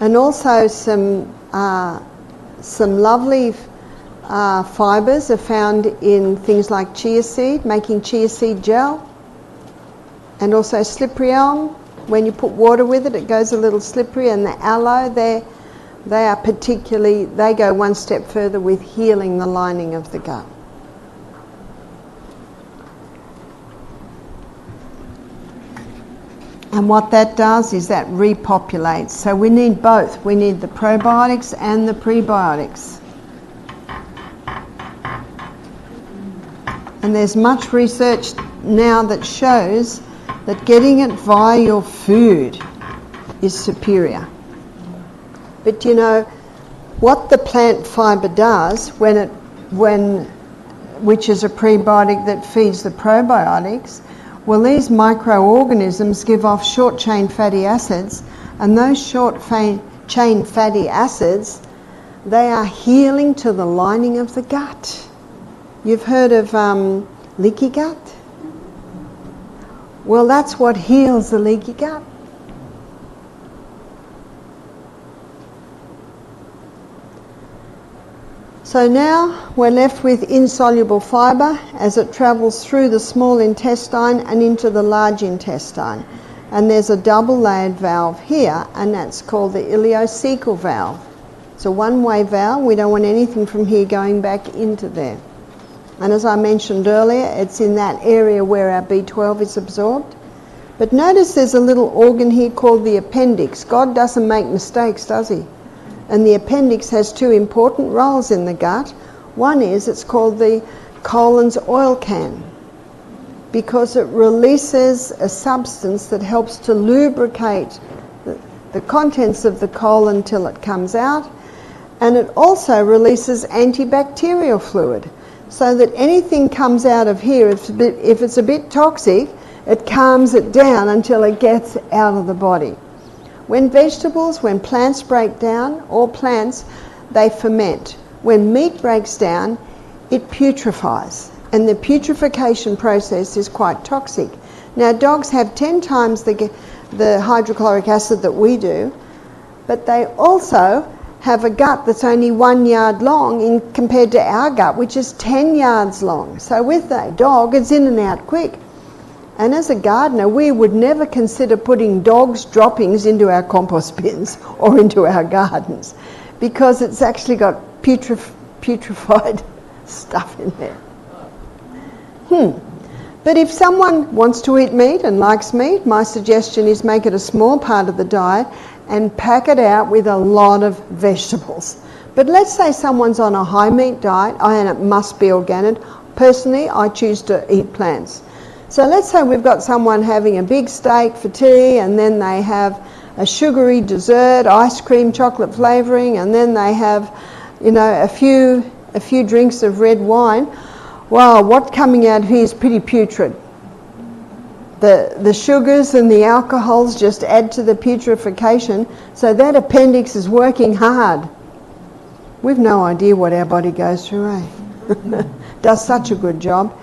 And also some lovely fibres are found in things like chia seed, making chia seed gel, and also slippery elm. When you put water with it, it goes a little slippery, and the aloe, they go one step further with healing the lining of the gut. And what that does is that repopulates. So we need both. We need the probiotics and the prebiotics. And there's much research now that shows that getting it via your food is superior. But you know, what the plant fibre does, which is a prebiotic that feeds the probiotics, well, these microorganisms give off short-chain fatty acids, and those short-chain fatty acids, they are healing to the lining of the gut. You've heard of leaky gut? Well, that's what heals the leaky gut. So now we're left with insoluble fibre as it travels through the small intestine and into the large intestine. And there's a double-layered valve here, and that's called the ileocecal valve. It's a one-way valve. We don't want anything from here going back into there. And as I mentioned earlier, it's in that area where our B12 is absorbed. But notice there's a little organ here called the appendix. God doesn't make mistakes, does he? And the appendix has two important roles in the gut. One is it's called the colon's oil can, because it releases a substance that helps to lubricate the contents of the colon till it comes out. And it also releases antibacterial fluid, so that anything comes out of here, if it's a bit toxic, it calms it down until it gets out of the body. When plants break down, all plants, they ferment. When meat breaks down, it putrefies. And the putrefaction process is quite toxic. Now, dogs have 10 times the hydrochloric acid that we do, but they also have a gut that's only 1 yard long compared to our gut, which is 10 yards long. So with that dog, it's in and out quick. And as a gardener, we would never consider putting dogs' droppings into our compost bins or into our gardens, because it's actually got putrefied stuff in there. But if someone wants to eat meat and likes meat, my suggestion is make it a small part of the diet and pack it out with a lot of vegetables. But let's say someone's on a high meat diet, and it must be organic. Personally, I choose to eat plants. So let's say we've got someone having a big steak for tea, and then they have a sugary dessert, ice cream, chocolate flavouring, and then they have, a few drinks of red wine. Wow, what's coming out here is pretty putrid. The sugars and the alcohols just add to the putrefaction, so that appendix is working hard. We've no idea what our body goes through, eh? Does such a good job.